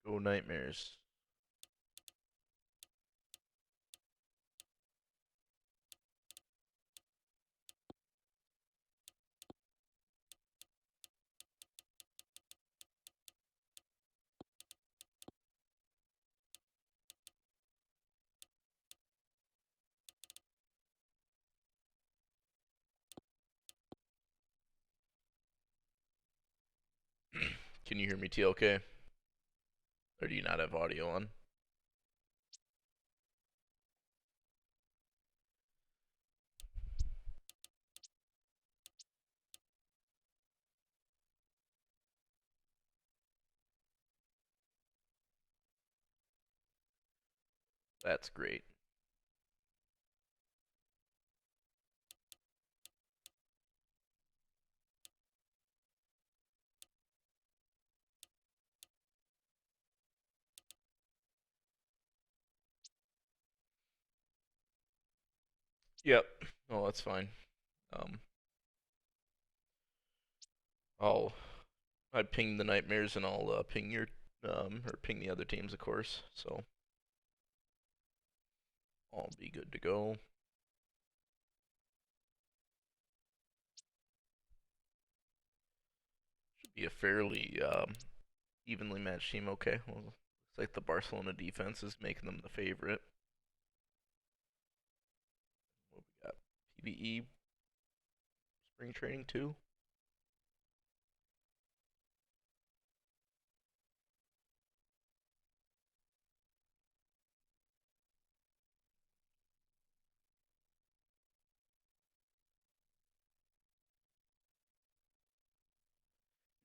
Oh, nightmares. Can you hear me, TLK? Or do you not have audio on? That's great. Yep. Oh, that's fine. Um, I ping the nightmares and I'll ping your or ping the other teams, of course. So I'll be good to go. Should be a fairly evenly matched team. Okay. Well, looks like the Barcelona defense is making them the favorite. What we got? PBE spring training too.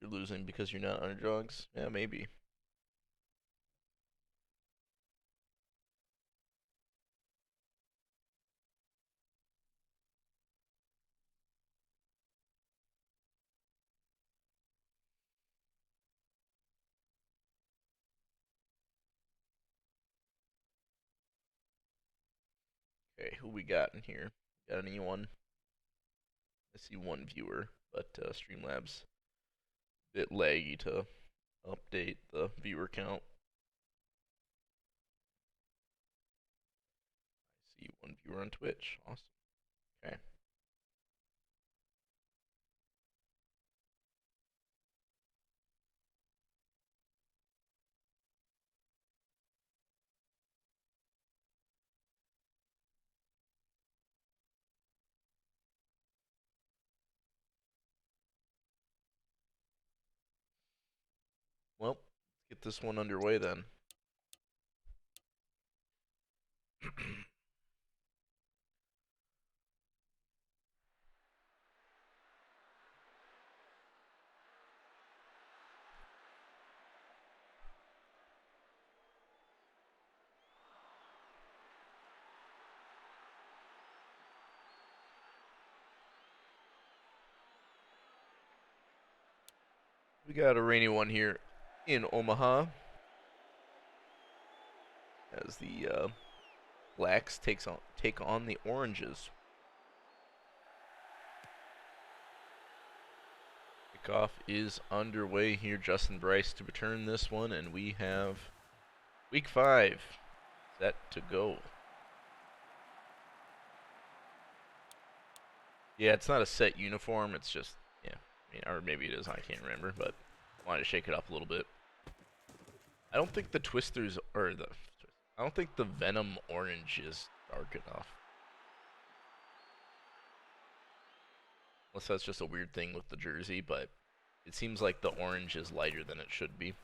You're losing because you're not underdogs. Yeah, maybe. Okay, who we got in here? Got anyone? I see one viewer, but Streamlabs a bit laggy to update the viewer count. I see one viewer on Twitch. Awesome. Okay. Well, let's get this one underway then. We got a rainy one here in Omaha as the blacks take on the oranges. Kickoff is underway here. Justin Bryce to return this one, and we have week 5 set to go. Yeah, it's not a set uniform. It's just, yeah, I mean, or maybe it is. I can't remember, but I wanted to shake it up a little bit. I don't think the Twisters or the I don't think the Venom orange is dark enough. Unless that's just a weird thing with the jersey, but it seems like the orange is lighter than it should be.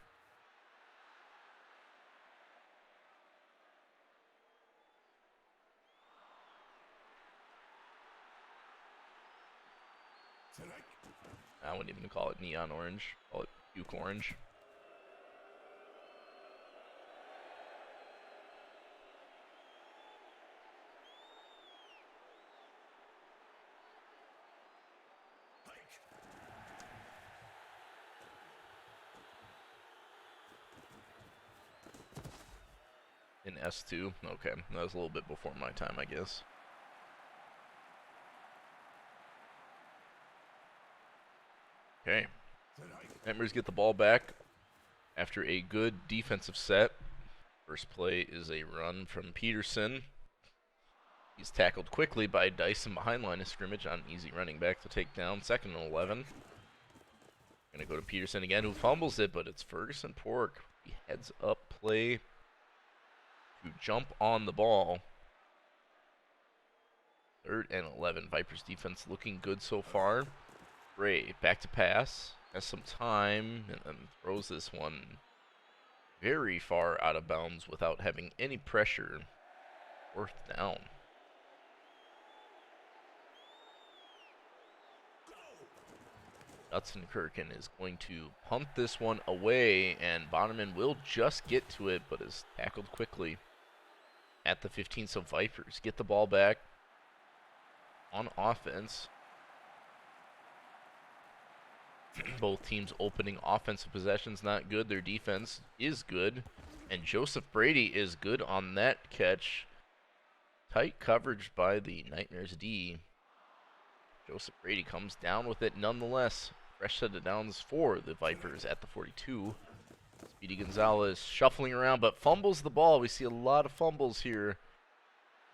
I wouldn't even call it neon orange. Call it puke orange. In S2? Okay, that was a little bit before my time, I guess. Okay. Nightmares get the ball back after a good defensive set. First play is a run from Peterson. He's tackled quickly by Dyson behind line of scrimmage on easy running back to take down. 2nd and 11. Gonna go to Peterson again, who fumbles it, but it's Ferguson Pork. He heads up play to jump on the ball. 3rd and 11. Vipers defense looking good so far. Gray back to pass. Has some time and then throws this one very far out of bounds without having any pressure. 4th down. Knutson-Kirken is going to punt this one away, and Bonnerman will just get to it, but is tackled quickly at the 15. So Vipers get the ball back on offense. Both teams opening offensive possessions not good. Their defense is good, and Joseph Brady is good on that catch. Tight coverage by the Nightmares D. Joseph Brady comes down with it nonetheless. Fresh set of downs for the Vipers at the 42. Speedy Gonzalez shuffling around, but fumbles the ball. We see a lot of fumbles here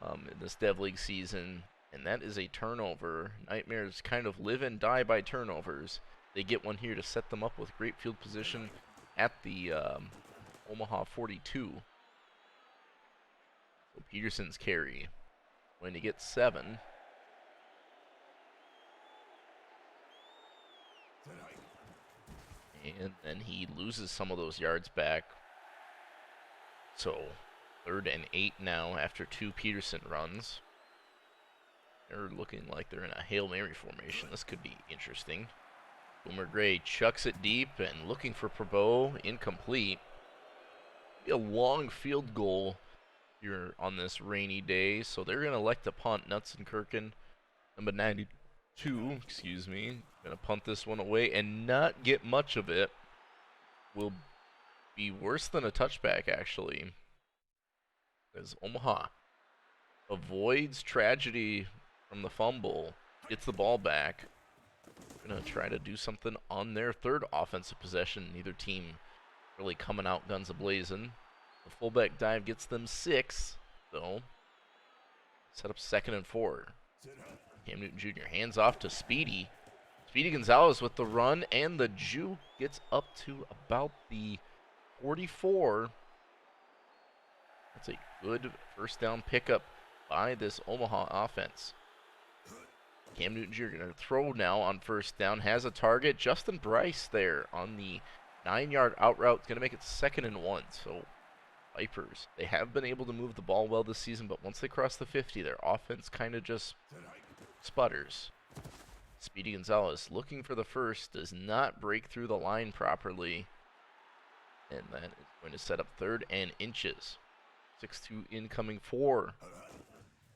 in this Dev League season, and that is a turnover. Nightmares kind of live and die by turnovers. They get one here to set them up with great field position at the Omaha 42. So Peterson's carry going to get 7. And then he loses some of those yards back. So 3rd and 8 now after 2 Peterson runs. They're looking like they're in a Hail Mary formation. This could be interesting. Boomer Gray chucks it deep and looking for Probo, incomplete. Be a long field goal here on this rainy day, so they're going to elect to punt. Knutson-Kirken, number 92, excuse me, going to punt this one away and not get much of it. Will be worse than a touchback, actually, as Omaha avoids tragedy from the fumble, gets the ball back. Going to try to do something on their 3rd offensive possession. Neither team really coming out guns a-blazing. The fullback dive gets them 6, so set up 2nd and 4. Cam Newton Jr. hands off to Speedy. Speedy Gonzalez with the run, and the juke gets up to about the 44. That's a good first down pickup by this Omaha offense. Cam Newton Jr. going to throw now on 1st down. Has a target. Justin Bryce there on the 9-yard out route. Going to make it 2nd and 1. So Vipers, they have been able to move the ball well this season, but once they cross the 50, their offense kind of just sputters. Speedy Gonzalez looking for the first, does not break through the line properly. And that is going to set up 3rd and inches. 6-2 incoming for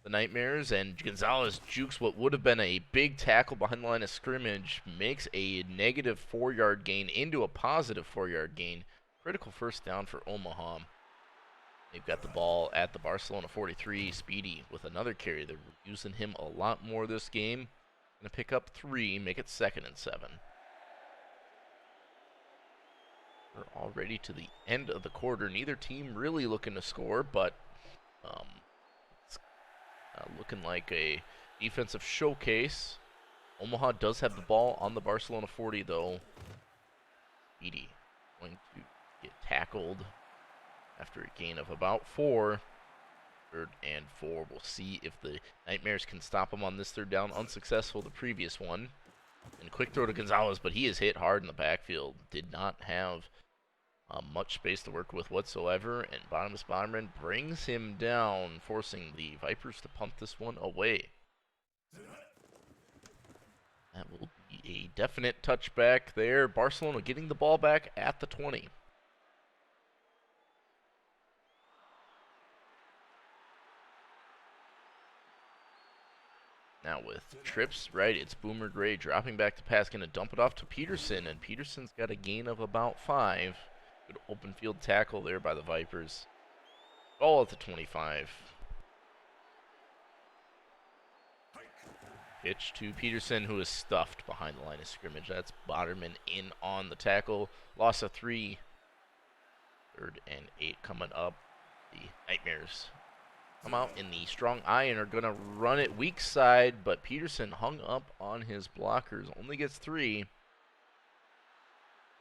the Nightmares, and Gonzalez jukes what would have been a big tackle behind the line of scrimmage, makes a negative 4-yard gain into a positive 4-yard gain. Critical first down for Omaha. They've got the ball at the Barcelona 43. Speedy with another carry. They're using him a lot more this game. Going to pick up 3, make it 2nd and 7. We're already to the end of the quarter. Neither team really looking to score, but it's looking like a defensive showcase. Omaha does have the ball on the Barcelona 40, though. Speedy going to get tackled after a gain of about 4. 3rd and 4. We'll see if the Nightmares can stop him on this 3rd down. Unsuccessful the previous one. And quick throw to Gonzalez, but he is hit hard in the backfield. Did not have much space to work with whatsoever. And Bottomus Bomberman brings him down, forcing the Vipers to punt this one away. That will be a definite touchback there. Barcelona getting the ball back at the 20. Now with trips, right, it's Boomer Gray dropping back to pass, going to dump it off to Peterson, and Peterson's got a gain of about 5. Good open field tackle there by the Vipers. All at the 25. Pitch to Peterson, who is stuffed behind the line of scrimmage. That's Boderman in on the tackle. Loss of 3 3rd and 8 coming up. The Nightmares come out in the strong eye and are going to run it weak side, but Peterson hung up on his blockers. Only gets 3.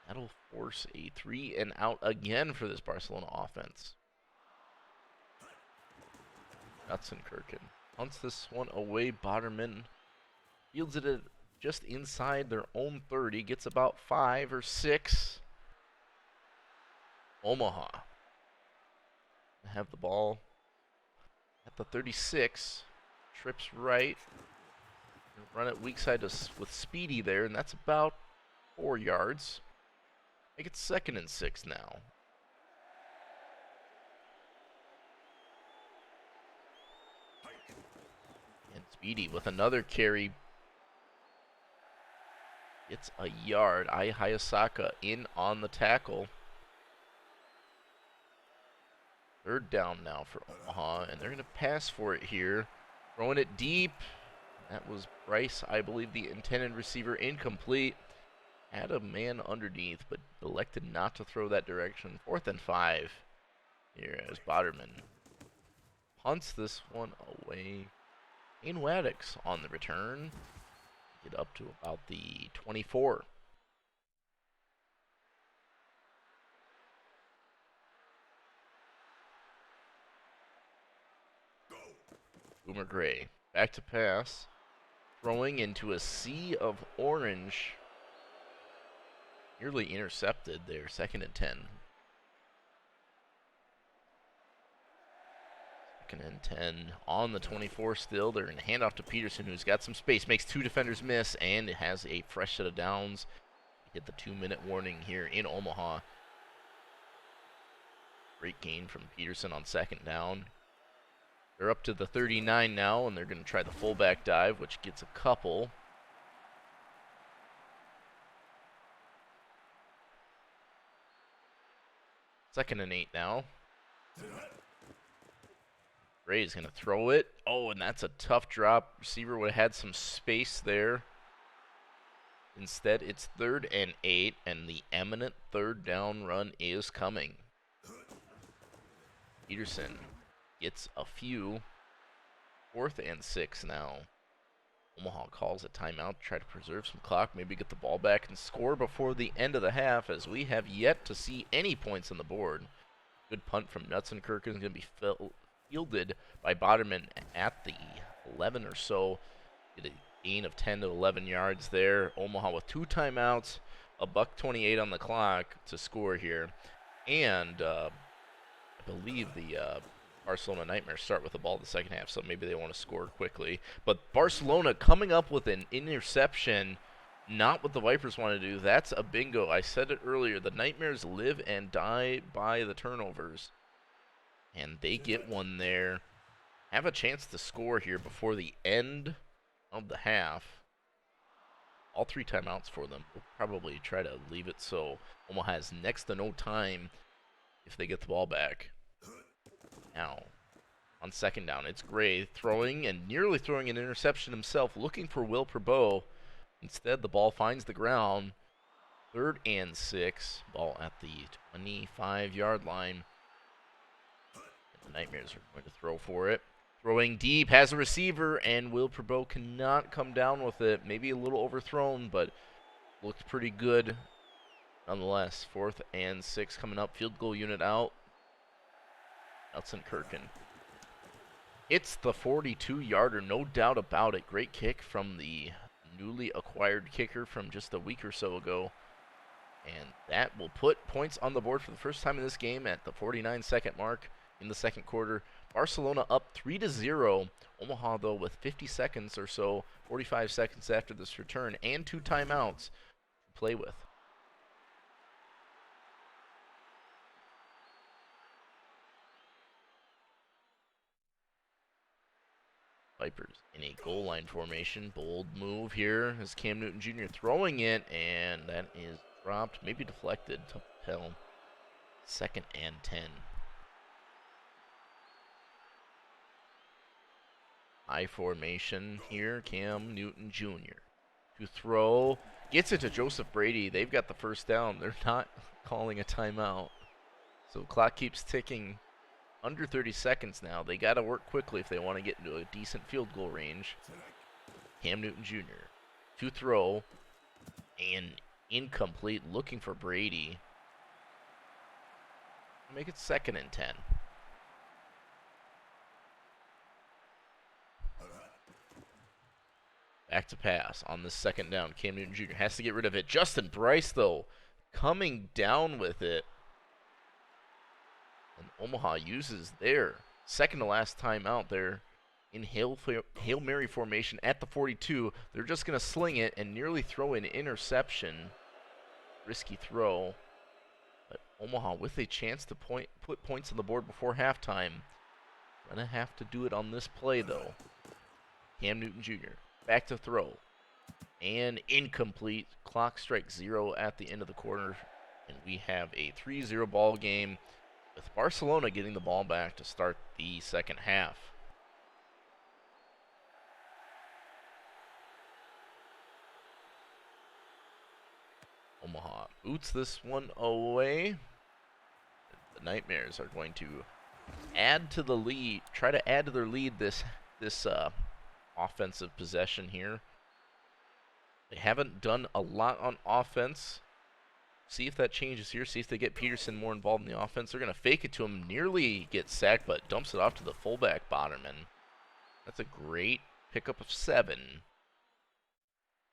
That'll force a 3 and out again for this Barcelona offense. Knutsenkirchen hunts this one away. Boderman fields it at just inside their own 30. Gets about 5 or 6. Omaha have the ball at the 36. Trips right. Run it weak side with Speedy there, and that's about 4 yards. Make it 2nd and 6 now. And Speedy with another carry. It's a yard. Ai Hayasaka in on the tackle. 3rd down now for Omaha, and they're going to pass for it here. Throwing it deep. That was Bryce, I believe, the intended receiver. Incomplete. Had a man underneath, but elected not to throw that direction. 4th and 5 here as Boderman punts this one away. Kane Waddox on the return. Get up to about the 24. Boomer Gray back to pass. Throwing into a sea of orange. Nearly intercepted there. 2nd and 10. 2nd and 10 on the 24 still. They're going to hand off to Peterson, who's got some space. Makes 2 defenders miss and has a fresh set of downs. Hit the 2-minute warning here in Omaha. Great gain from Peterson on 2nd down. They're up to the 39 now, and they're going to try the fullback dive, which gets a couple. Second and 8 now. Gray's going to throw it. Oh, and that's a tough drop. Receiver would have had some space there. Instead, it's 3rd and 8, and the eminent 3rd down run is coming. Peterson gets a few. 4th and 6 now. Omaha calls a timeout to try to preserve some clock, maybe get the ball back and score before the end of the half, as we have yet to see any points on the board. Good punt from Knutsenkirchen is going to be fielded by Boderman at the 11 or so. Get a gain of 10 to 11 yards there. Omaha with 2 timeouts, a $1:28 on the clock to score here. And I believe the Barcelona Nightmares start with the ball in the second half, so maybe they want to score quickly. But Barcelona coming up with an interception, not what the Vipers want to do. That's a bingo. I said it earlier. The Nightmares live and die by the turnovers. And they get one there. Have a chance to score here before the end of the half. All 3 timeouts for them. We'll probably try to leave it so Omaha has next to no time if they get the ball back. Now, on 2nd down, it's Gray throwing and nearly throwing an interception himself, looking for Will Perbeau. Instead, the ball finds the ground. 3rd and 6. Ball at the 25-yard line. And the Nightmares are going to throw for it. Throwing deep, has a receiver, and Will Perbeau cannot come down with it. Maybe a little overthrown, but looked pretty good nonetheless. 4th and 6 coming up. Field goal unit out. Knutsenkirchen. It's the 42-yarder, no doubt about it. Great kick from the newly acquired kicker from just a week or so ago. And that will put points on the board for the first time in this game at the 49-second mark in the 2nd quarter. Barcelona up 3-0. Omaha, though, with 50 seconds or so, 45 seconds after this return, and 2 timeouts to play with. Vipers in a goal line formation. Bold move here as Cam Newton Jr. throwing it, and that is dropped, maybe deflected. Tough to tell. 2nd and 10. I formation here. Cam Newton Jr. to throw. Gets it to Joseph Brady. They've got the 1st down. They're not calling a timeout. So clock keeps ticking. Under 30 seconds now. They got to work quickly if they want to get into a decent field goal range. Cam Newton Jr. to throw. And incomplete. Looking for Brady. Make it 2nd and 10. Back to pass on this 2nd down. Cam Newton Jr. has to get rid of it. Justin Bryce, though, coming down with it. And Omaha uses their 2nd to last timeout there in Hail Mary formation at the 42. They're just going to sling it and nearly throw an interception. Risky throw. But Omaha with a chance to put points on the board before halftime. Gonna have to do it on this play, though. Cam Newton Jr. back to throw. And incomplete. Clock strikes 0 at the end of the quarter. And we have a 3-0 ball game with Barcelona getting the ball back to start the 2nd half. Omaha boots this one away. The Nightmares are going to add to the lead, try to add to their lead this offensive possession here. They haven't done a lot on offense. See if that changes here. See if they get Peterson more involved in the offense. They're going to fake it to him, nearly gets sacked, but dumps it off to the fullback, Boderman. That's a great pickup of 7.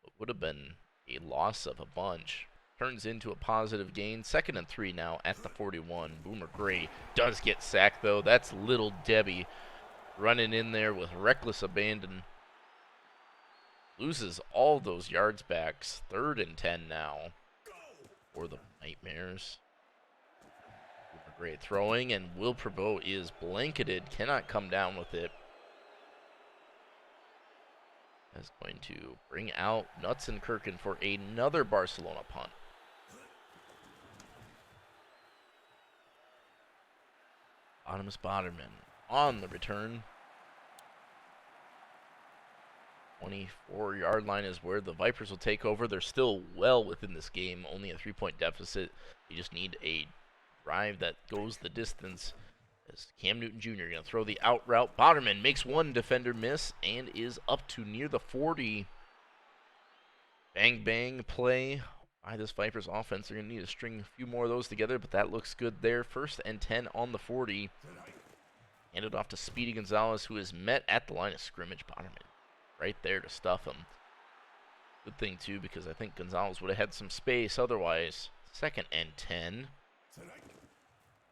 It would have been a loss of a bunch. Turns into a positive gain. 2nd and 3 now at the 41. Boomer Gray does get sacked, though. That's Little Debbie running in there with reckless abandon. Loses all those yards back. 3rd and 10 now for the Nightmares. Boomer Gray throwing, and Will Prevost is blanketed. Cannot come down with it. Is going to bring out Knutson-Kirken for another Barcelona punt. Bottomus Boderman on the return. 24-yard line is where the Vipers will take over. They're still well within this game, only a 3-point deficit. You just need a drive that goes the distance. As Cam Newton Jr. going to throw the out route. Boderman makes one defender miss and is up to near the 40. Bang, bang play by this Vipers offense. They're going to need to string a few more of those together, but that looks good there. 1st and 10 on the 40. Handed off to Speedy Gonzalez, who is met at the line of scrimmage. Boderman right there to stuff him. Good thing, too, because I think Gonzalez would have had some space otherwise. 2nd and 10.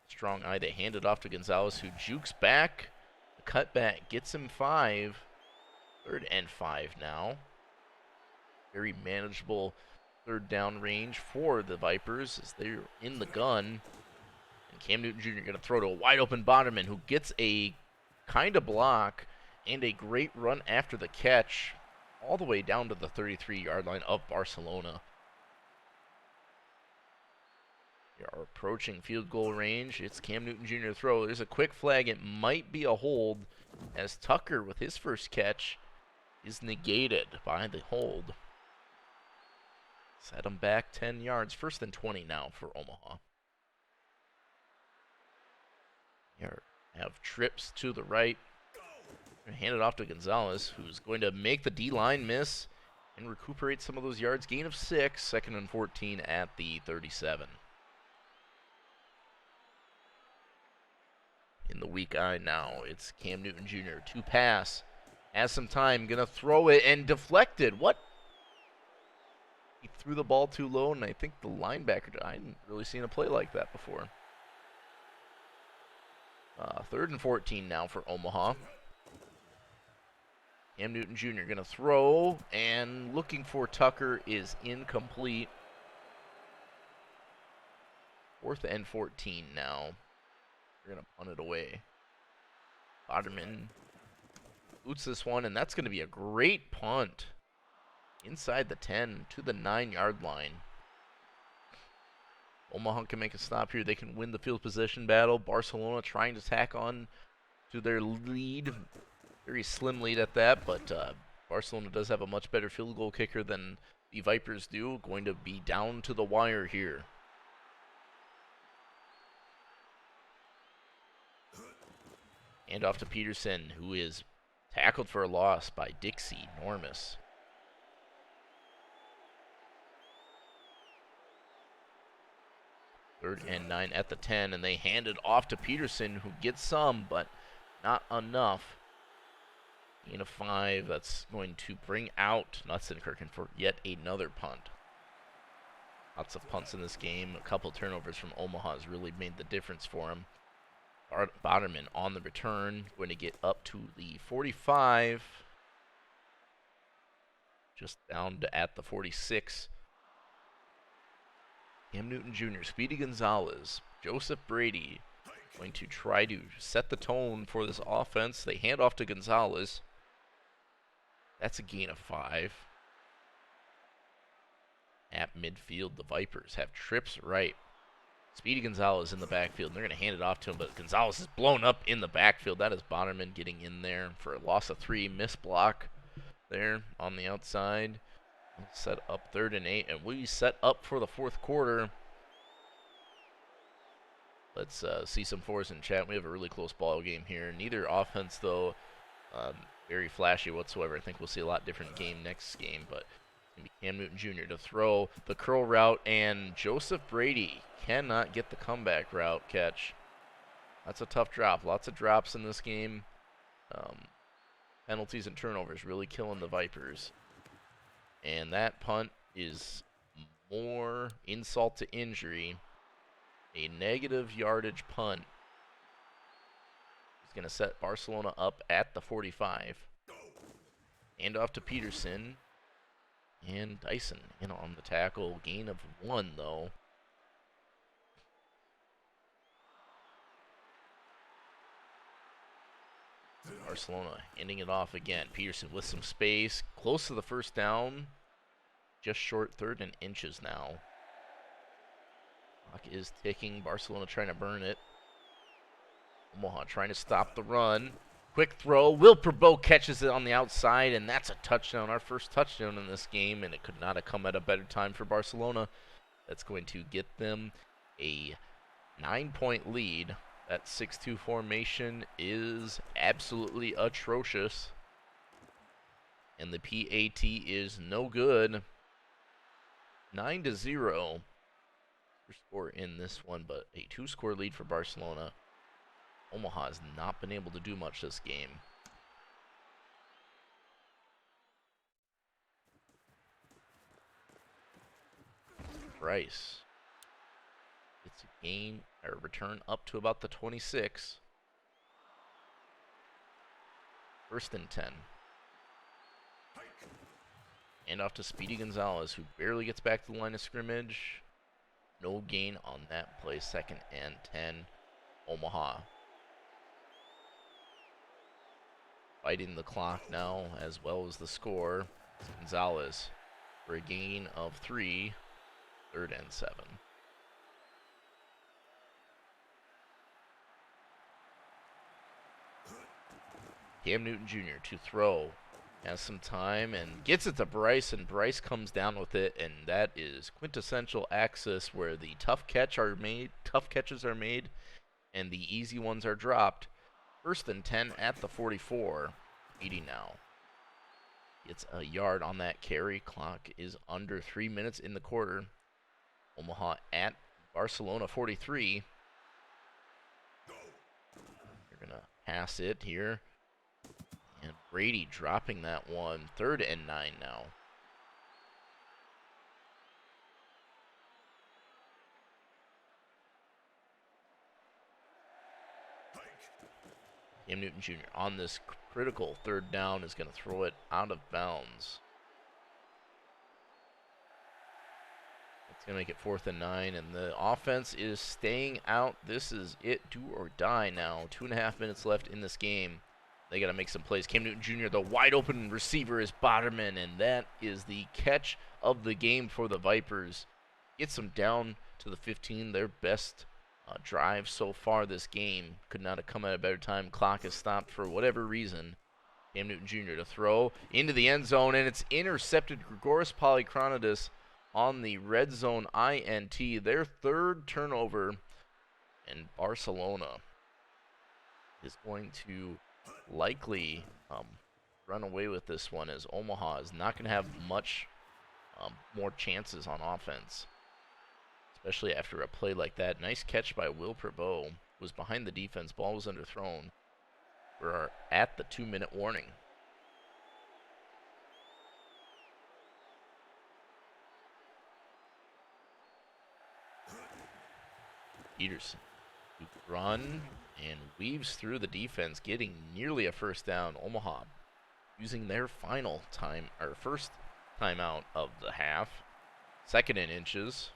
Strong eye. They hand it off to Gonzalez, who jukes back. The cutback gets him 5. 3rd and 5 now. Very manageable 3rd down range for the Vipers as they're in the gun. And Cam Newton Jr. going to throw to a wide open Boderman, who gets a kind of block and a great run after the catch all the way down to the 33-yard line of Barcelona. We are approaching field goal range. It's Cam Newton Jr. throw. There's a quick flag. It might be a hold as Tucker, with his first catch, is negated by the hold. Set him back 10 yards. 1st and 20 now for Omaha. Here, have trips to the right. Hand it off to Gonzalez, who's going to make the D-line miss and recuperate some of those yards. Gain of 6. 2nd and 14 at the 37. In the weak eye now, it's Cam Newton Jr. to pass. Has some time, gonna throw it and deflected. What? He threw the ball too low, and I think the linebacker, I hadn't really seen a play like that before. 3rd and 14 now for Omaha. Cam Newton Jr. gonna throw, and looking for Tucker is incomplete. 4th and 14 now. They're going to punt it away. Boderman boots this one, and that's going to be a great punt. Inside the 10 to the 9-yard line. Omaha can make a stop here. They can win the field position battle. Barcelona trying to tack on to their lead. Very slim lead at that, but Barcelona does have a much better field goal kicker than the Vipers do. Going to be down to the wire here. And off to Peterson, who is tackled for a loss by Dixie Normus. Third and 9 at the 10, and they hand it off to Peterson, who gets some, but not enough. Gain of 5, that's going to bring out Knutsenkirchen for yet another punt. Lots of punts in this game. A couple turnovers from Omaha has really made the difference for him. Boderman on the return, going to get up to the 45. Just down to at the 46. Cam Newton Jr., Speedy Gonzalez, Joseph Brady going to try to set the tone for this offense. They hand off to Gonzalez. That's a gain of 5. At midfield, the Vipers have trips right. Speedy Gonzalez in the backfield, and they're going to hand it off to him, but Gonzalez is blown up in the backfield. That is Bonnerman getting in there for a loss of 3. Miss block there on the outside. Set up 3rd and 8, and we set up for the 4th quarter. Let's see some fours in chat. We have a really close ball game here. Neither offense, though, very flashy whatsoever. I think we'll see a lot different game next game, but it's going to be Cam Newton Jr. to throw the curl route, and Joseph Brady cannot get the comeback route catch. That's a tough drop. Lots of drops in this game. Penalties and turnovers really killing the Vipers. And that punt is more insult to injury. A negative yardage punt is going to set Barcelona up at the 45. Hand off to Peterson. And Dyson in on the tackle. Gain of 1, though. Barcelona ending it off again. Peterson with some space. Close to the first down. Just short 3rd and inches now. Clock is ticking. Barcelona trying to burn it. Omaha trying to stop the run. Quick throw. Wilper Bow catches it on the outside, and that's a touchdown. Our first touchdown in this game, and it could not have come at a better time for Barcelona. That's going to get them a 9-point lead. That 6-2 formation is absolutely atrocious. And the PAT is no good. 9-0. Score in this one, but a 2-score lead for Barcelona. Omaha has not been able to do much this game. Bryce. It's a gain or return up to about the 26. 1st and 10. And off to Speedy Gonzalez, who barely gets back to the line of scrimmage. No gain on that play. 2nd and 10. Omaha. Fighting the clock now as well as the score. Gonzalez for a gain of 3. 3rd and 7. Cam Newton Jr. to throw. Has some time and gets it to Bryce, and Bryce comes down with it, and that is quintessential Axis where the tough catches are made, and the easy ones are dropped. 1st and 10 at the 44. 80 now. Gets a yard on that carry. Clock is under 3 minutes in the quarter. Omaha at Barcelona 43. They're going to pass it here. And Brady dropping that one. 3rd and 9 now. Cam Newton Jr. on this critical 3rd down is going to throw it out of bounds. It's going to make it 4th and 9, and the offense is staying out. This is it, do or die now. 2.5 minutes left in this game. They got to make some plays. Cam Newton Jr., the wide open receiver is Boderman, and that is the catch of the game for the Vipers. Gets them down to the 15, their best drive so far this game. Could not have come at a better time. Clock is stopped for whatever reason. Cam Newton Jr. to throw into the end zone, and it's intercepted. Grigoris Polychronidis on the red zone INT, their 3rd turnover, and Barcelona is going to likely run away with this one, as Omaha is not going to have much more chances on offense, especially after a play like that. Nice catch by Will Perbeau. Was behind the defense. Ball was underthrown. We're at the 2-minute warning. Peterson run and weaves through the defense, getting nearly a first down. Omaha using their final time, or first timeout of the half. 2nd and inches.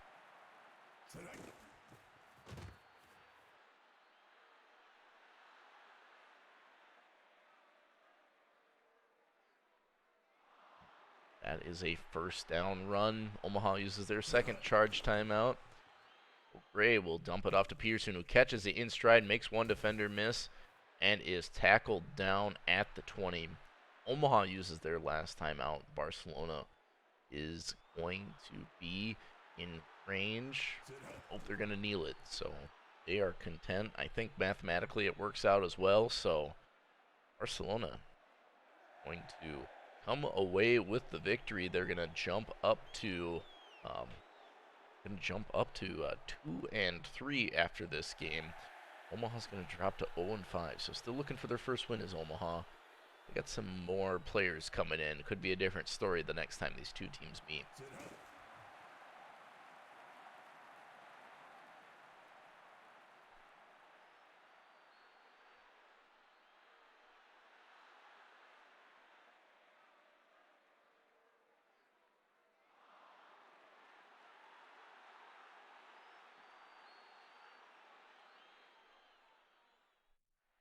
That is a first down run. Omaha uses their 2nd charge timeout. Gray will dump it off to Peterson, who catches it in stride, makes one defender miss, and is tackled down at the 20. Omaha uses their last timeout. Barcelona is going to be in range. Hope they're going to kneel it, so they are content. I think mathematically it works out as well, so Barcelona going to come away with the victory. They're going to jump up to 2-3 after this game. Omaha's going to drop to 0-5, so still looking for their first win is Omaha. They got some more players coming in. Could be a different story the next time these two teams meet.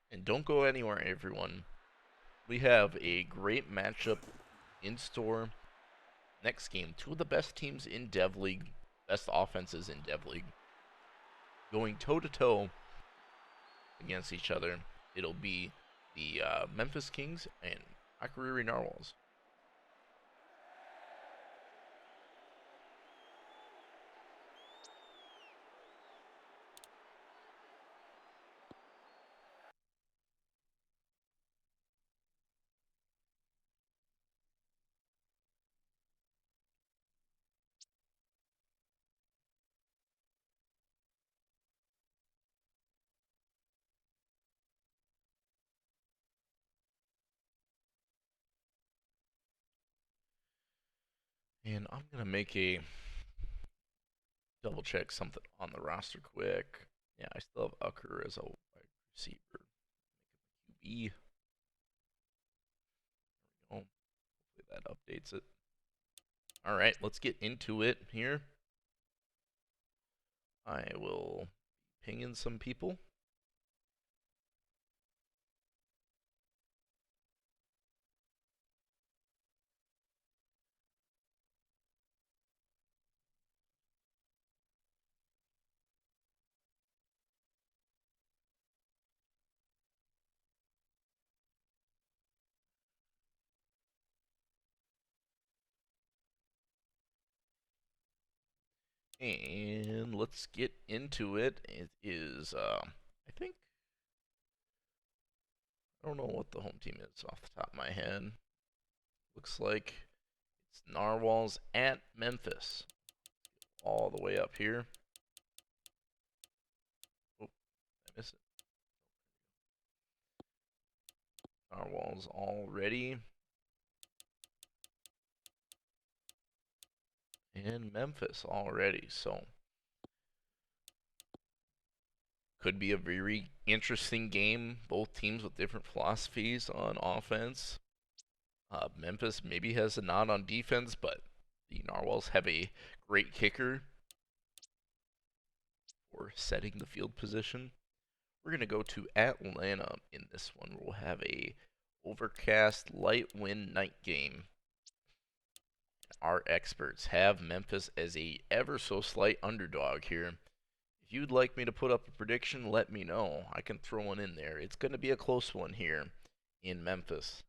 And don't go anywhere, everyone. We have a great matchup in store. Next game, two of the best teams in Dev League, best offenses in Dev League, going toe-to-toe against each other. It'll be the Memphis Kings and Akuriri Narwhals. And I'm going to make a double check something on the roster quick. Yeah, I still have Ucker as a wide receiver. QB. There we go. Hopefully that updates it. All right, let's get into it here. I will ping in some people. And let's get into it. It is, I think, I don't know what the home team is off the top of my head. Looks like it's Narwhals at Memphis. All the way up here. Oh, I missed it. Narwhals already. And Memphis already. So could be a very interesting game. Both teams with different philosophies on offense. Memphis maybe has a nod on defense, but the Narwhals have a great kicker for setting the field position. We're going to go to Atlanta in this one. We'll have a overcast, light wind night game. Our experts have Memphis as a ever so slight underdog here. If you'd like me to put up a prediction, let me know. I can throw one in there. It's going to be a close one here in Memphis.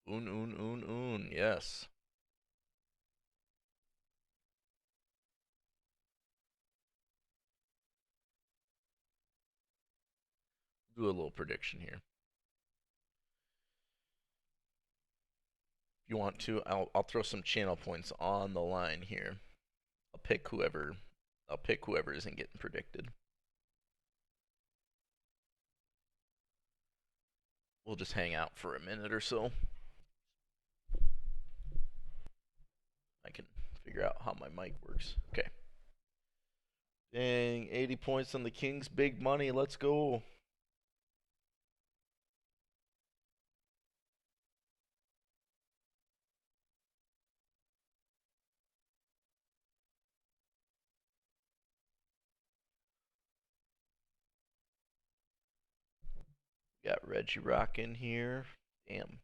Yes. Do a little prediction here. If you want to, I'll throw some channel points on the line here. I'll pick whoever isn't getting predicted. We'll just hang out for a minute or so. I can figure out how my mic works. Okay. Dang, 80 points on the Kings. Big money. Let's go. Got Reggie Rock in here. Damn.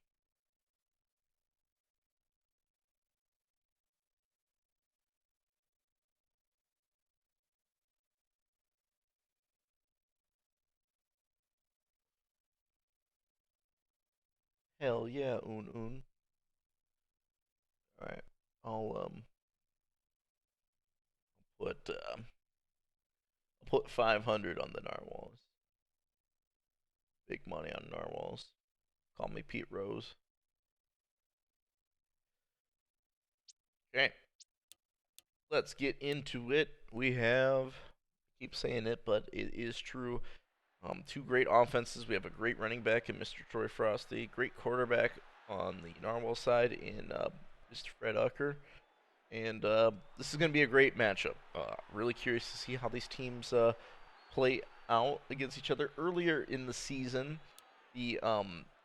Hell yeah, un. All right. I'll put I'll put 500 on the narwhals. Big money on narwhals. Call me Pete Rose. Okay. Let's get into it. We have, I keep saying it, but it is true. Two great offenses. We have a great running back in Mr. Troy Frosty, great quarterback on the Narwhal side in Mr. Fred Ucker. And this is going to be a great matchup. Really curious to see how these teams play out against each other. Earlier in the season, the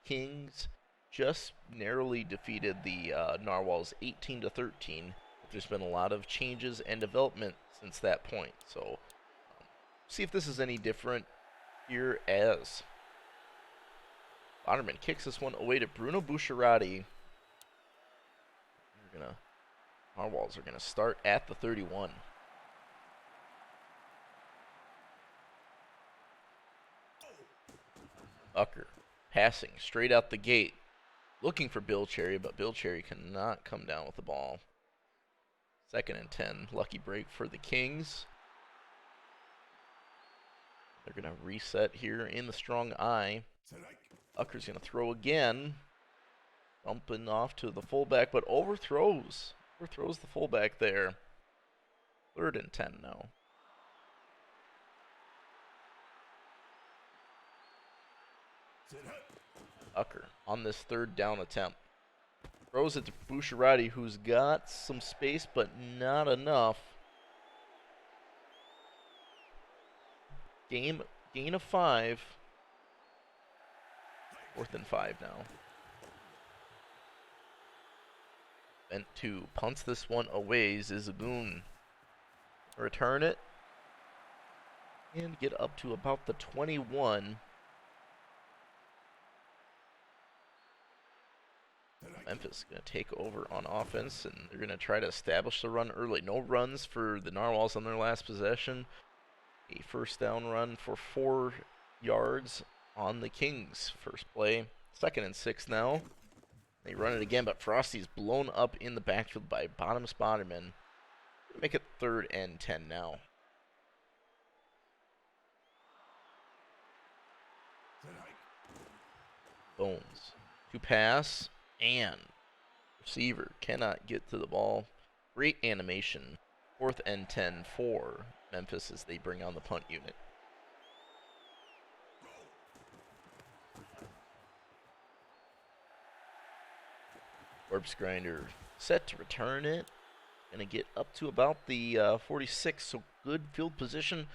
Kings just narrowly defeated the Narwhals 18-13. There's been a lot of changes and development since that point. So, see if this is any different here as Bonnerman kicks this one away to Bruno Bucciarati. Narwhals are gonna start at the 31. Ucker passing straight out the gate, looking for Bill Cherry, but Bill Cherry cannot come down with the ball. 2nd and 10. Lucky break for the Kings. They're going to reset here in the strong eye. Ucker's going to throw again. Bumping off to the fullback, but overthrows. Overthrows the fullback there. 3rd and 10 now. Ucker on this 3rd down attempt. Throws it to Bucciarati, who's got some space, but not enough. Gain of 5. 4th and 5 now. Bent 2 punts this one away. Zizagoon return it and get up to about the 21. Memphis is going to take over on offense, and they're going to try to establish the run early. No runs for the Narwhals on their last possession. A 1st down run for 4 yards on the Kings. First play. 2nd and 6 now. They run it again, but Frosty's blown up in the backfield by Bottom Spotterman. Make it 3rd and 10 now. Bones to pass, and receiver cannot get to the ball. Great animation. 4th and 10 for Memphis as they bring on the punt unit. Corpse Grinder set to return it. Going to get up to about the 46, so good field position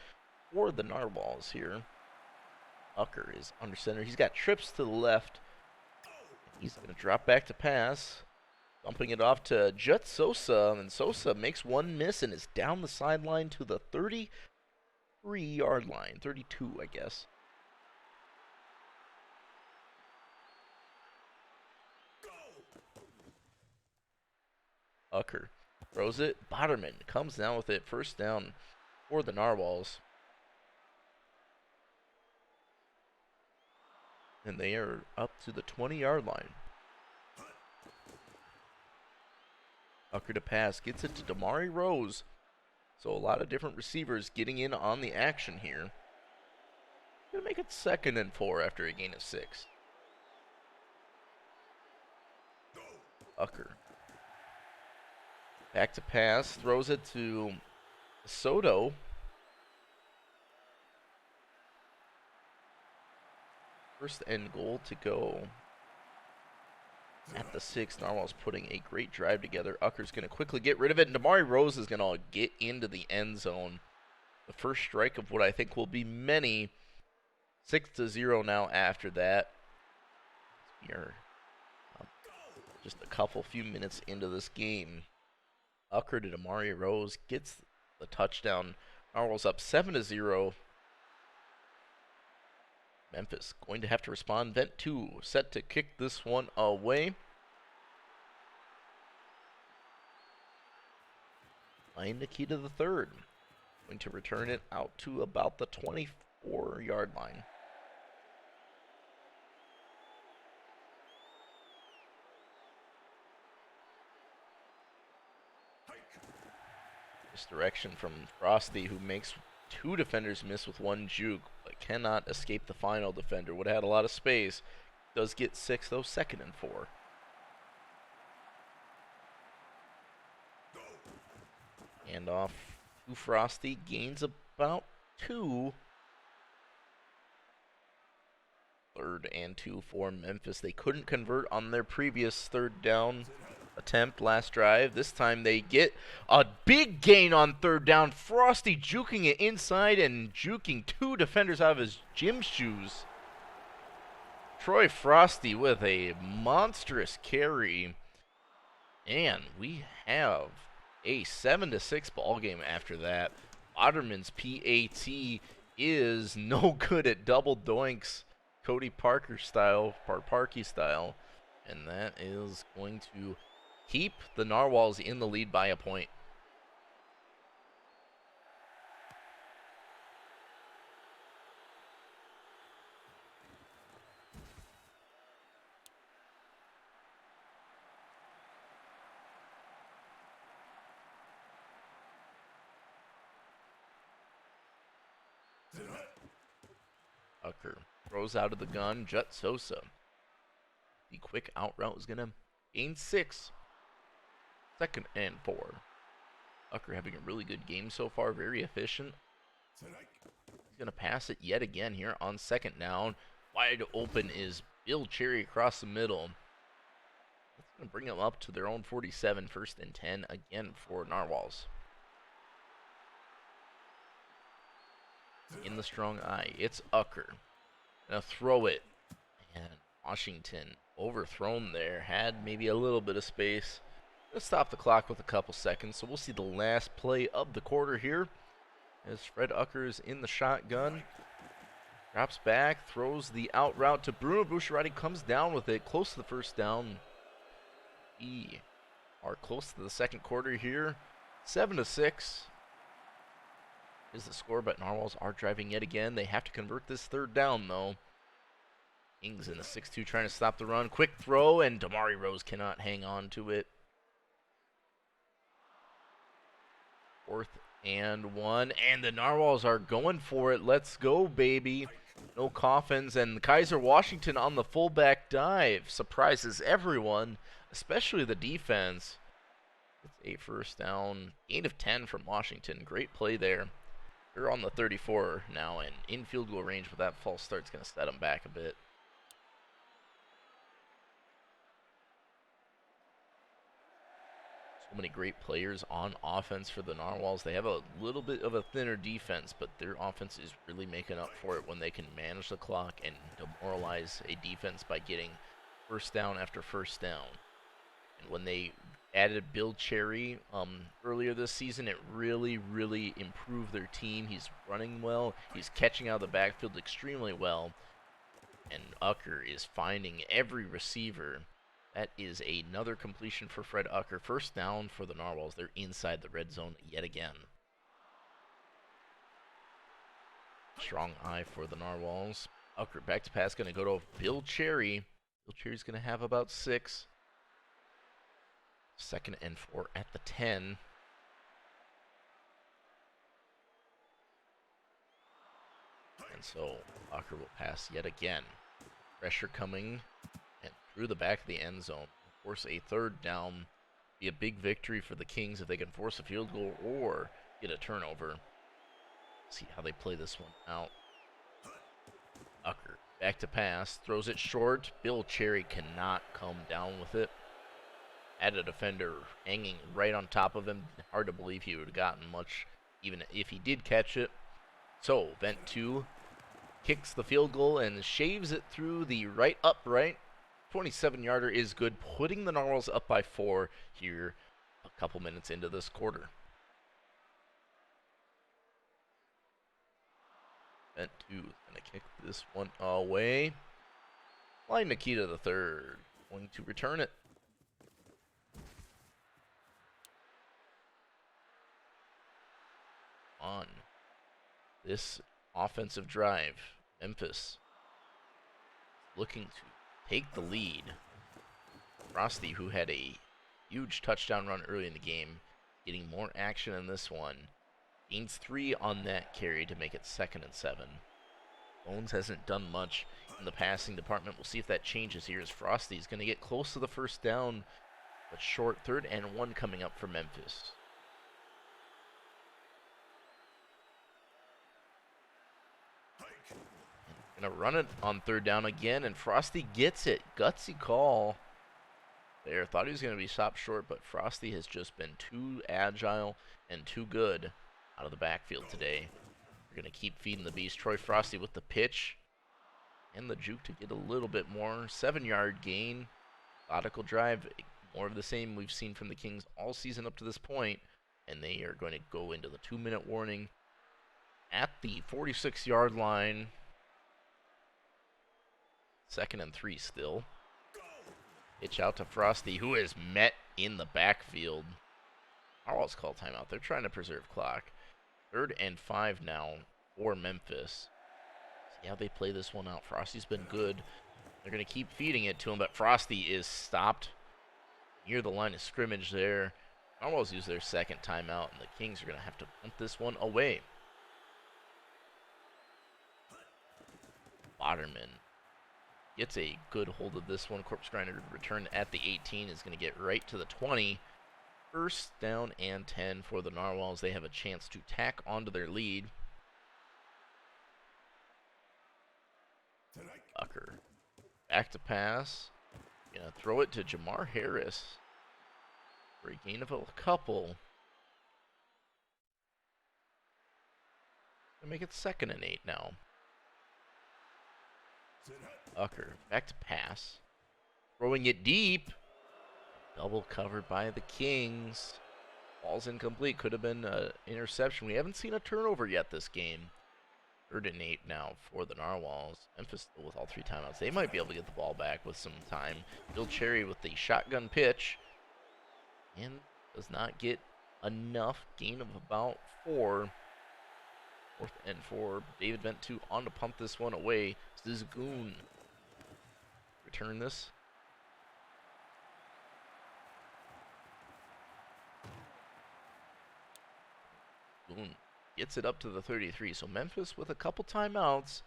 for the Narwhals here. Ucker is under center. He's got trips to the left. He's going to drop back to pass. Dumping it off to Jut Sosa, and Sosa makes one miss and is down the sideline to the 33-yard line. 32, I guess. Ucker throws it. Botterman comes down with it. 1st down for the Narwhals. And they are up to the 20-yard line. Ucker to pass, gets it to Damari Rose. So a lot of different receivers getting in on the action here. Gonna make it 2nd and 4 after a gain of 6. Ucker. Back to pass, throws it to Soto. First and goal to go at the 6. Narwhal's putting a great drive together. Ucker's going to quickly get rid of it, and Damari Rose is going to get into the end zone. The first strike of what I think will be many. 6-0 now after that. We are just a few minutes into this game. Ucker to Damari Rose gets the touchdown. Narwhal's up 7-0. Memphis going to have to respond. Vent 2 set to kick this one away. Playing the key to the 3rd. Going to return it out to about the 24-yard line. Misdirection from Frosty, who makes 2 defenders miss with 1 juke, but cannot escape the final defender. Would have had a lot of space. Does get 6, though, 2nd and 4. Hand off to Frosty, gains about 2. 3rd and 2 for Memphis. They couldn't convert on their previous 3rd down attempt last drive. This time they get a big gain on 3rd down. Frosty juking it inside and juking 2 defenders out of his gym shoes. Troy Frosty with a monstrous carry. And we have a 7-6 ball game after that. Otterman's PAT is no good at double doinks, Cody Parker style, Parkey style. And that is going to keep the Narwhals in the lead by a point. Ucker throws out of the gun. Jet Sosa. The quick out route is going to gain 6. 2nd and 4. Ucker having a really good game so far. Very efficient. He's going to pass it yet again here on 2nd down. Wide open is Bill Cherry across the middle. That's going to bring them up to their own 47. 1st and 10 again for Narwhals. In the strong eye, it's Ucker. Gonna throw it. And Washington overthrown there. Had maybe a little bit of space. Gonna stop the clock with a couple seconds. So we'll see the last play of the quarter here. As Fred Ucker is in the shotgun. Drops back. Throws the out route to Bruno Bucciarati. Comes down with it. Close to the 1st down. We are close to the 2nd quarter here. 7-6. Is the score, but Narwhals are driving yet again. They have to convert this 3rd down, though. Ings in the 6-2 trying to stop the run. Quick throw, and Damari Rose cannot hang on to it. 4th and 1, and the Narwhals are going for it. Let's go, baby. No coffins, and Kaiser Washington on the fullback dive. Surprises everyone, especially the defense. It's a 1st down. Gain of 10 from Washington. Great play there. They're on the 34 now and in field goal range, but that false start's going to set them back a bit. So many great players on offense for the Narwhals. They have a little bit of a thinner defense, but their offense is really making up for it when they can manage the clock and demoralize a defense by getting 1st down after 1st down. And when they added Bill Cherry earlier this season, it really, really improved their team. He's running well. He's catching out of the backfield extremely well. And Ucker is finding every receiver. That is another completion for Fred Ucker. 1st down for the Narwhals. They're inside the red zone yet again. Strong eye for the Narwhals. Ucker back to pass, going to go to Bill Cherry. Bill Cherry's going to have about 6. 2nd and 4 at the 10. And so Walker will pass yet again. Pressure coming and through the back of the end zone. Force a 3rd down. Be a big victory for the Kings if they can force a field goal or get a turnover. See how they play this one out. Tucker back to pass, throws it short. Bill Cherry cannot come down with it. Had a defender hanging right on top of him. Hard to believe he would have gotten much, even if he did catch it. So Vent 2 kicks the field goal and shaves it through the right upright. 27-yarder is good, putting the Narwhals up by 4 here a couple minutes into this quarter. Vent 2 is going to kick this one away. Line Nikita the third, going to return it. On this offensive drive, Memphis looking to take the lead. Frosty, who had a huge touchdown run early in the game, getting more action in this one. Gains 3 on that carry to make it 2nd and 7. Bones hasn't done much in the passing department. We'll see if that changes here as Frosty's going to get close to the 1st down, but short. 3rd and 1 coming up for Memphis. Gonna run it on 3rd down again, and Frosty gets it. Gutsy call there. Thought he was gonna be stopped short, but Frosty has just been too agile and too good out of the backfield today. We're gonna keep feeding the beast. Troy Frosty with the pitch and the juke to get a little bit more. 7-yard gain. Methodical drive. More of the same we've seen from the Kings all season up to this point, and they are going to go into the 2-minute warning at the 46-yard line. 2nd and 3 still. Pitch out to Frosty, who is met in the backfield. Narwhals call timeout. They're trying to preserve clock. 3rd and 5 now for Memphis. See how they play this one out. Frosty's been good. They're going to keep feeding it to him, but Frosty is stopped near the line of scrimmage there. Narwhals use their 2nd timeout, and the Kings are going to have to punt this one away. Waterman gets a good hold of this one. Corpse Grinder return at the 18 is going to get right to the 20. 1st down and 10 for the Narwhals. They have a chance to tack onto their lead. Tucker back to pass. Gonna throw it to Jamar Harris for a gain of a couple. Gonna make it 2nd and 8 now. Tucker back to pass. Throwing it deep. Double covered by the Kings. Ball's incomplete. Could have been an interception. We haven't seen a turnover yet this game. 3rd and 8 now for the Narwhals. Memphis still with all 3 timeouts. They might be able to get the ball back with some time. Bill Cherry with the shotgun pitch. And does not get enough. Gain of about 4. 4th and 4. David Vent 2 on to punt this one away. Zizgoon return this. Boone gets it up to the 33. So Memphis with a couple timeouts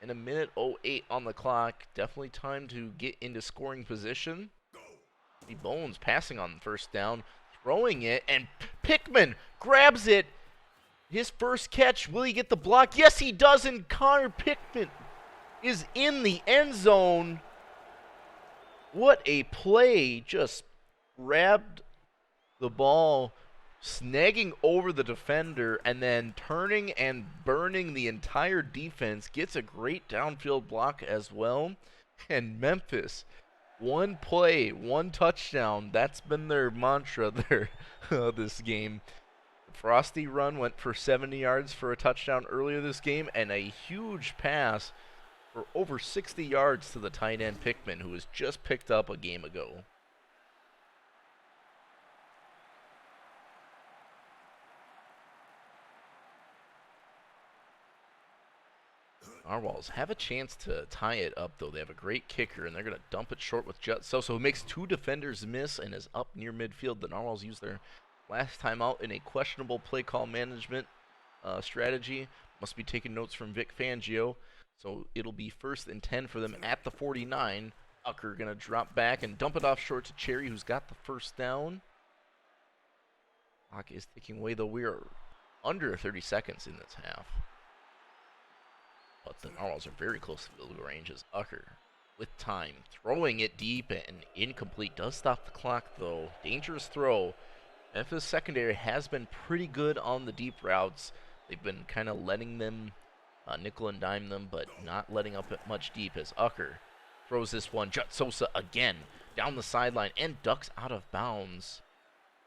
and a minute 08 on the clock. Definitely time to get into scoring position. Bones passing on the 1st down, throwing it, and Pickman grabs it. His first catch. Will he get the block? Yes, he does, and Connor Pickman is in the end zone. What a play. Just grabbed the ball, snagging over the defender, and then turning and burning the entire defense. Gets a great downfield block as well. And Memphis, 1 play, 1 touchdown. That's been their mantra there this game. The Frosty run went for 70 yards for a touchdown earlier this game, and a huge pass for over 60 yards to the tight end Pickman, who was just picked up a game ago. Narwhals have a chance to tie it up, though. They have a great kicker, and they're going to dump it short with Jet Sosa, who makes 2 defenders miss and is up near midfield. The Narwhals use their last time out in a questionable play call management strategy. Must be taking notes from Vic Fangio. So it'll be 1st and 10 for them at the 49. Ucker going to drop back and dump it off short to Cherry, who's got the first down. Clock is ticking away, though. We are under 30 seconds in this half. But the Narwhals are very close to field goal range as Ucker, with time, throwing it deep and incomplete. Does stop the clock, though. Dangerous throw. Memphis secondary has been pretty good on the deep routes. They've been kind of letting them nickel and dime them, but not letting up much deep as Ucker throws this one. Jet Sosa again down the sideline and ducks out of bounds.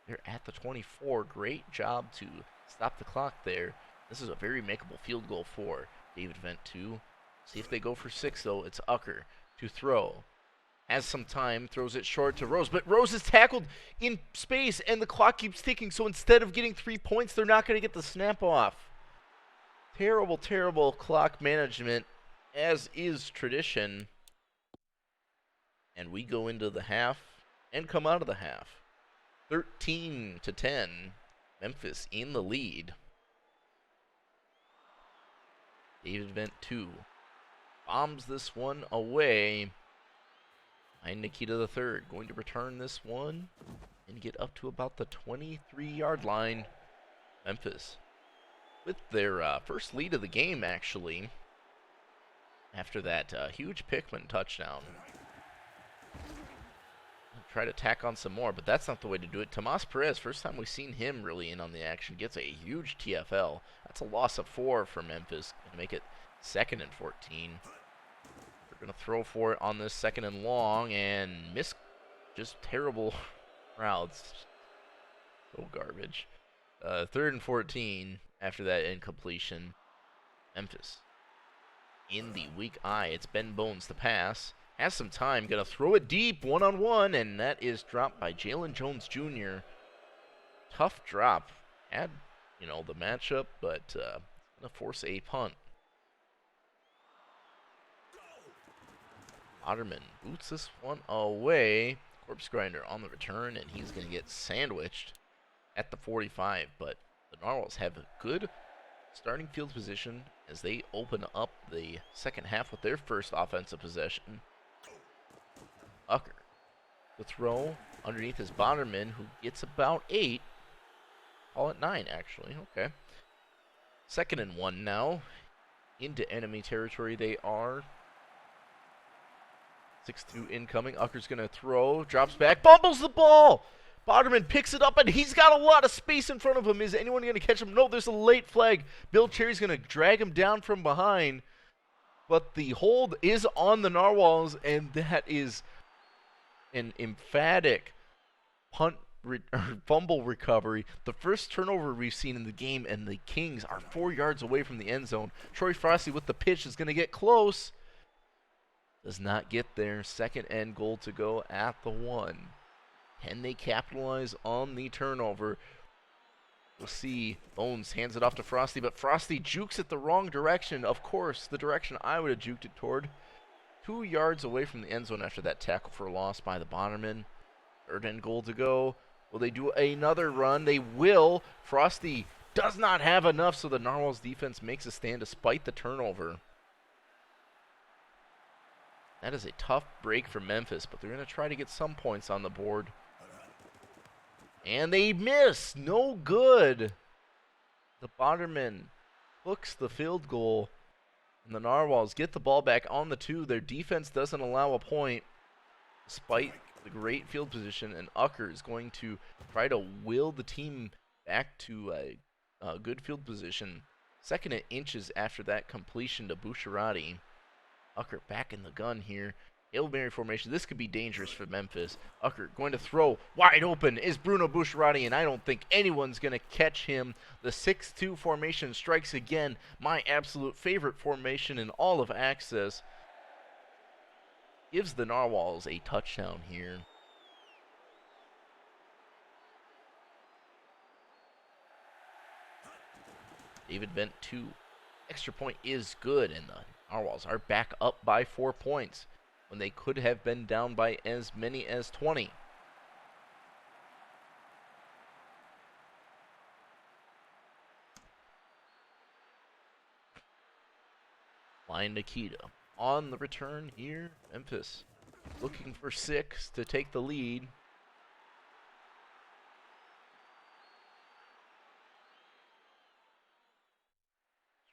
They're at the 24. Great job to stop the clock there. This is a very makeable field goal for David Vent 2. See if they go for 6, though. It's Ucker to throw. Has some time, throws it short to Rose, but Rose is tackled in space, and the clock keeps ticking, so instead of getting 3 points, they're not going to get the snap off. Terrible, terrible clock management, as is tradition. And we go into the half and come out of the half. 13-10, Memphis in the lead. David Vent 2 bombs this one away. And Nikita the third going to return this one and get up to about the 23-yard line. Memphis with their first lead of the game, actually, after that huge Pickman touchdown. Try to tack on some more, but that's not the way to do it. Tomas Perez, first time we've seen him really in on the action, gets a huge TFL. That's a loss of 4 for Memphis. Going to make it 2nd and 14. They're going to throw for it on this 2nd and long and miss. Just terrible routes. So garbage. 3rd and 14 after that incompletion. Memphis in the weak eye. It's Ben Bones to pass. Has some time, gonna throw it deep, one-on-one, and that is dropped by Jalen Jones Jr. Tough drop. Had, the matchup, but gonna force a punt. Otterman boots this one away. Corpse Grinder on the return, and he's gonna get sandwiched at the 45, but the Narwhals have a good starting field position as they open up the second half with their first offensive possession. Ucker, the throw underneath his Bonderman, who gets about 8. Call it 9, actually. Okay. 2nd and 1 now. Into enemy territory they are. 6-2 incoming. Ucker's going to throw. Drops back. Bumbles the ball! Bonderman picks it up, and he's got a lot of space in front of him. Is anyone going to catch him? No, there's a late flag. Bill Cherry's going to drag him down from behind. But the hold is on the Narwhals, and that is an emphatic fumble recovery. The first turnover we've seen in the game, and the Kings are 4 yards away from the end zone. Troy Frosty with the pitch is going to get close. Does not get there. 2nd and goal to go at the 1. Can they capitalize on the turnover? We'll see. Bones hands it off to Frosty, but Frosty jukes it the wrong direction. Of course, the direction I would have juked it toward. 2 yards away from the end zone after that tackle for a loss by the Bonnerman. 3rd and goal to go. Will they do another run? They will. Frosty does not have enough, so the Narwhals defense makes a stand despite the turnover. That is a tough break for Memphis, but they're going to try to get some points on the board. And they miss. No good. The Bonderman hooks the field goal. And the Narwhals get the ball back on the 2. Their defense doesn't allow a point despite the great field position. And Ucker is going to try to will the team back to a good field position. 2nd and inches after that completion to Boucherati. Ucker back in the gun here. Hail Mary formation. This could be dangerous for Memphis. Ucker going to throw. Wide open is Bruno Boucherati, and I don't think anyone's going to catch him. The 6-2 formation strikes again. My absolute favorite formation in all of Access. Gives the Narwhals a touchdown here. David Vent 2. Extra point is good, and the Narwhals are back up by 4 points when they could have been down by as many as 20. Line Nikita on the return here. Memphis looking for 6 to take the lead.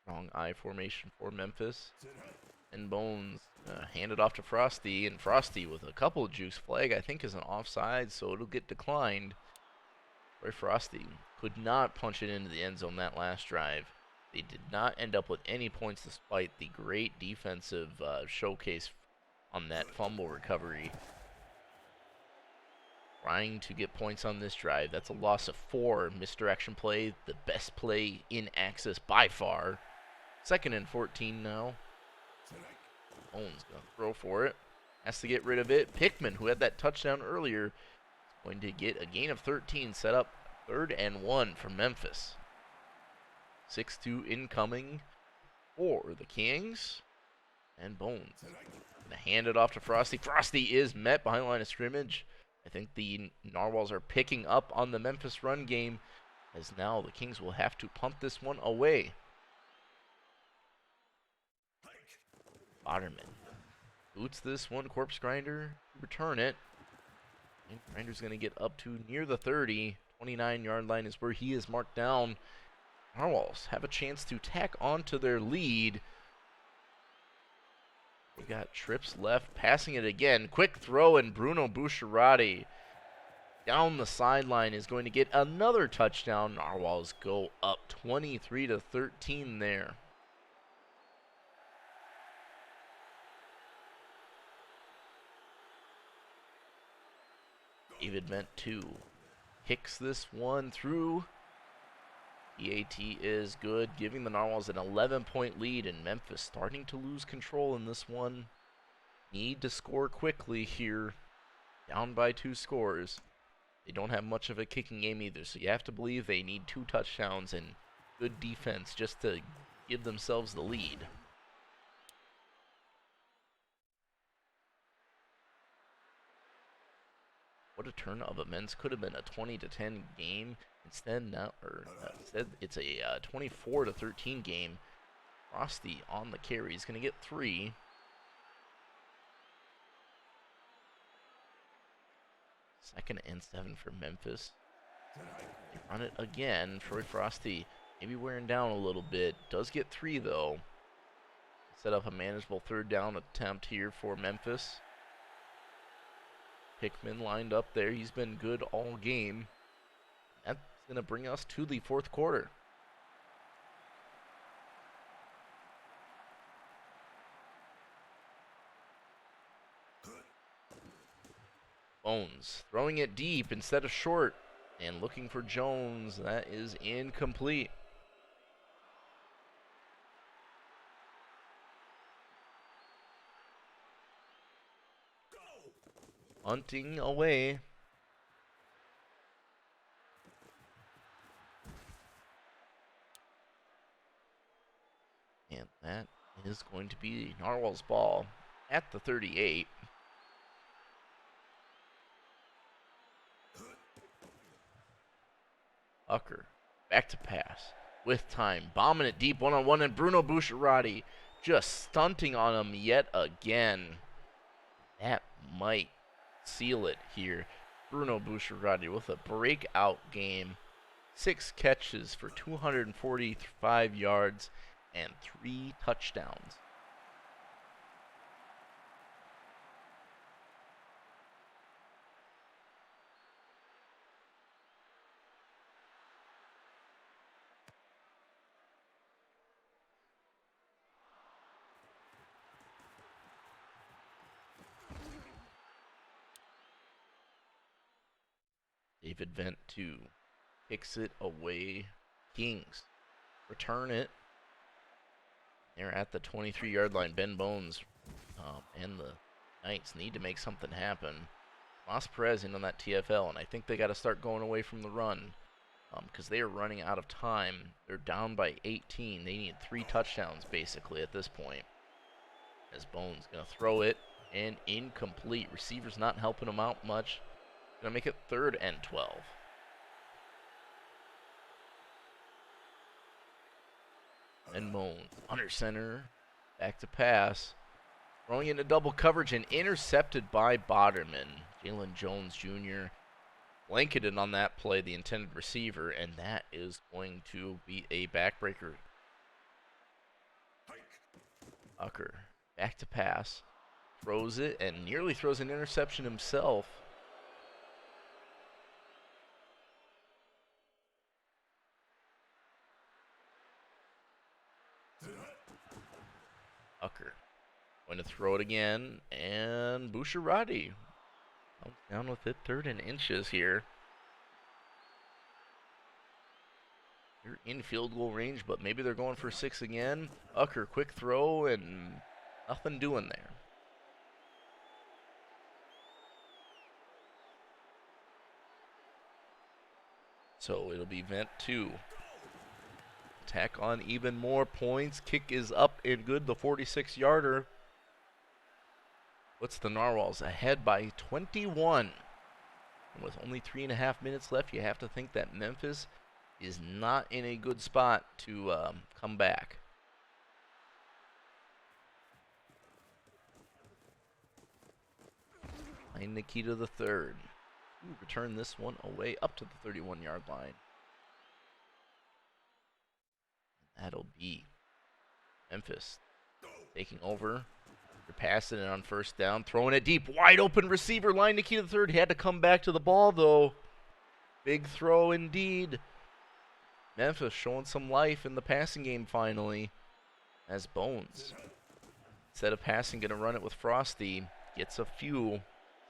Strong I formation for Memphis. And Bones hand it off to Frosty, and Frosty with a couple of juice flag I think is an offside, so it'll get declined. Roy Frosty could not punch it into the end zone that last drive. They did not end up with any points despite the great defensive showcase on that fumble recovery. Trying to get points on this drive. That's a loss of 4. Misdirection play, the best play in Axis by far. 2nd and 14 now. Bones gonna throw for it. Has to get rid of it. Pickman, who had that touchdown earlier, is going to get a gain of 13. Set up 3rd and 1 for Memphis. 6-2 incoming for the Kings. And Bones gonna hand it off to Frosty. Frosty is met behind the line of scrimmage. I think the Narwhals are picking up on the Memphis run game, as now the Kings will have to punt this one away. Otterman boots this one. Corpse Grinder, return it. And Grinder's going to get up to near the 30. 29-yard line is where he is marked down. Narwhals have a chance to tack onto their lead. They got trips left, passing it again. Quick throw, and Bruno Bucciarati down the sideline is going to get another touchdown. Narwhals go up 23-13 there. David Vent 2 kicks this one through. EAT is good, giving the Narwhals an 11-point lead, and Memphis starting to lose control in this one. Need to score quickly here. Down by 2 scores. They don't have much of a kicking game either, so you have to believe they need 2 touchdowns and good defense just to give themselves the lead. What a turn of events. Could have been a 20-10 game. Instead, it's a 24-13 game. Frosty on the carry. He's going to get 3. Second and 7 for Memphis. They run it again. Troy Frosty maybe wearing down a little bit. Does get 3, though. Set up a manageable 3rd down attempt here for Memphis. Hickman lined up there. He's been good all game. That's going to bring us to the 4th quarter. Bones throwing it deep instead of short. And looking for Jones. That is incomplete. Hunting away. And that is going to be Narwhal's ball at the 38. Ucker back to pass with time. Bombing it deep one-on-one, and Bruno Bucciarati just stunting on him yet again. That might seal it here. Bruno Bucciarati with a breakout game. 6 catches for 245 yards and 3 touchdowns. David Vent 2 kicks it away. Kings return it. They're at the 23-yard line. Ben Bones and the Knights need to make something happen. Mas Perez in on that TFL, and I think they got to start going away from the run because they are running out of time. They're down by 18. They need 3 touchdowns basically at this point. As Bones gonna throw it, and incomplete. Receiver's not helping him out much. Gonna make it 3rd and 12. And Bones under center, back to pass. Throwing into double coverage and intercepted by Boderman. Jalen Jones Jr. blanketed on that play, the intended receiver, and that is going to be a backbreaker. Ucker back to pass. Throws it and nearly throws an interception himself. Ucker going to throw it again, and Boucherati down with it, 3rd and inches here. They're in field goal range, but maybe they're going for 6 again. Ucker, quick throw, and nothing doing there. So it'll be Vent 2. Tack on even more points. Kick is up and good, the 46-yarder. Puts the Narwhals ahead by 21. And with only 3.5 minutes left, you have to think that Memphis is not in a good spot to come back. And Nikita the third. Return this one away up to the 31-yard line. That'll be Memphis taking over. They're passing it on 1st down, throwing it deep, wide open receiver line. Nikita the third had to come back to the ball though. Big throw indeed. Memphis showing some life in the passing game finally. As Bones, instead of passing, gonna run it with Frosty. Gets a few.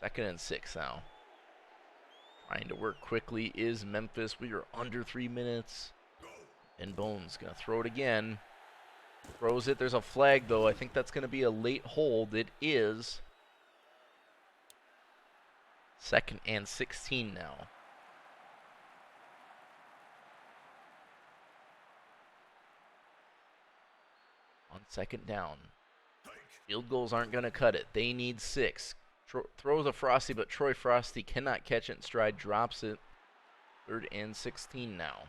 2nd and 6 now. Trying to work quickly is Memphis. We are under 3 minutes. And Bones gonna throw it again. Throws it. There's a flag though. I think that's gonna be a late hold. It is. 2nd and 16 now. On 2nd down. Field goals aren't gonna cut it. They need 6. Throws a Frosty, but Troy Frosty cannot catch it in stride. Drops it. 3rd and 16 now.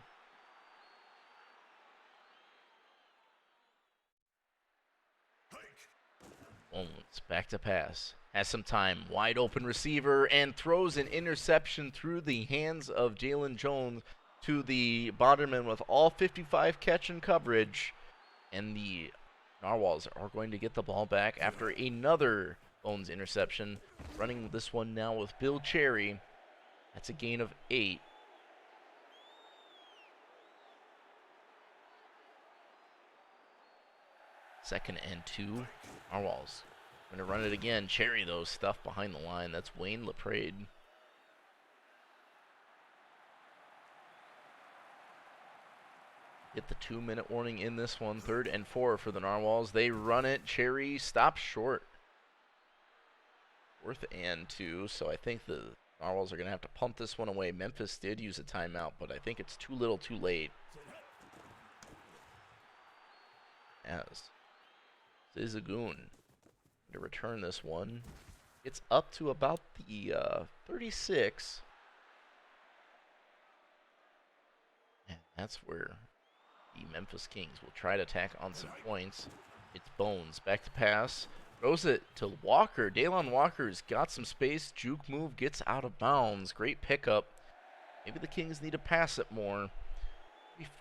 Bones back to pass. Has some time. Wide open receiver and throws an interception through the hands of Jalen Jones to the Boderman with all 55 catch and coverage. And the Narwhals are going to get the ball back after another Bones interception. Running this one now with Bill Cherry. That's a gain of 8. Second and 2. Narwhals going to run it again. Cherry, though, stuff behind the line. That's Wayne LaPrade. Get the 2-minute warning in this one. 3rd and 4 for the Narwhals. They run it. Cherry stops short. 4th and 2. So I think the Narwhals are going to have to punt this one away. Memphis did use a timeout, but I think it's too little too late. As Zizagoon to return this one. It's up to about the 36. And that's where the Memphis Kings will try to tack on some points. It's Bones back to pass. Throws it to Walker. Daylon Walker's got some space. Juke move gets out of bounds. Great pickup. Maybe the Kings need to pass it more.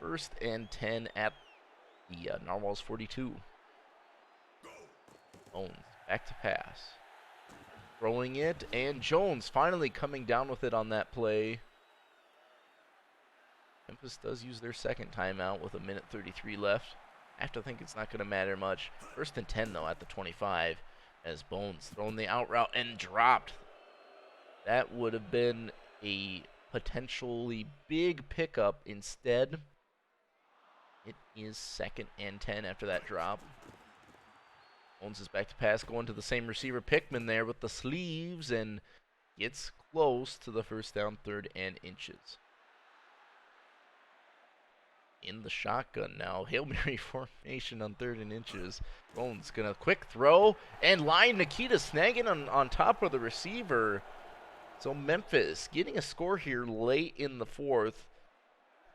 1st and 10 at the Narwhals 42. Bones back to pass. Throwing it, and Jones finally coming down with it on that play. Memphis does use their 2nd timeout with 1:33 left. I have to think it's not going to matter much. 1st and 10, though, at the 25, as Bones thrown the out route and dropped. That would have been a potentially big pickup. Instead, it is 2nd and 10 after that drop. Bones is back to pass, going to the same receiver. Pickman there with the sleeves and gets close to the 1st down, 3rd and inches. in the shotgun now. Hail Mary formation on 3rd and inches. Roland's gonna quick throw and line Nikita snagging on top of the receiver. So Memphis getting a score here late in the 4th.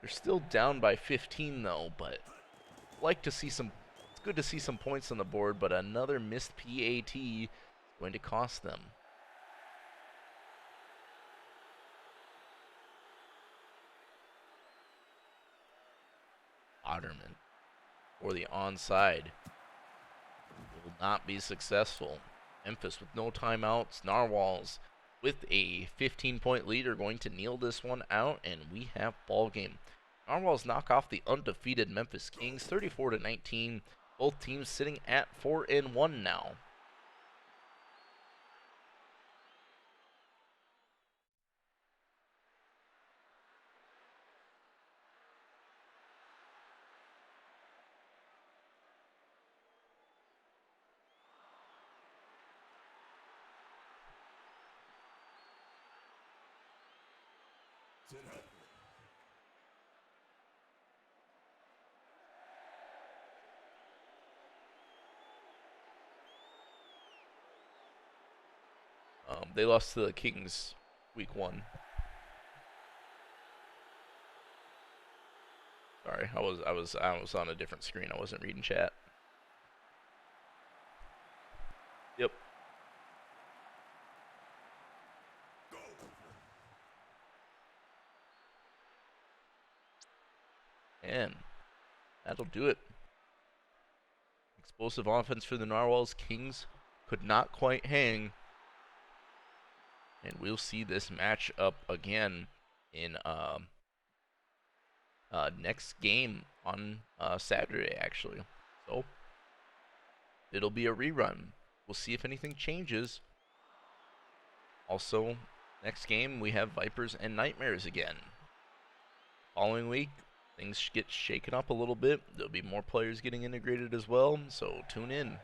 They're still down by 15 though, but like to see some. It's good to see some points on the board, but another missed PAT is going to cost them. Otterman for the onside will not be successful. Memphis with no timeouts. Narwhals with a 15-point lead are going to kneel this one out, and we have ball game. Narwhals knock off the undefeated Memphis Kings 34-19. Both teams sitting at 4-1 now. They lost to the Kings week 1. Sorry, I was on a different screen. I wasn't reading chat. Yep. And that'll do it. Explosive offense for the Narwhals. Kings could not quite hang. And we'll see this match up again in next game on Saturday, actually. So it'll be a rerun. We'll see if anything changes. Also, next game we have Vipers and Nightmares again. Following week, things get shaken up a little bit. There'll be more players getting integrated as well, so tune in.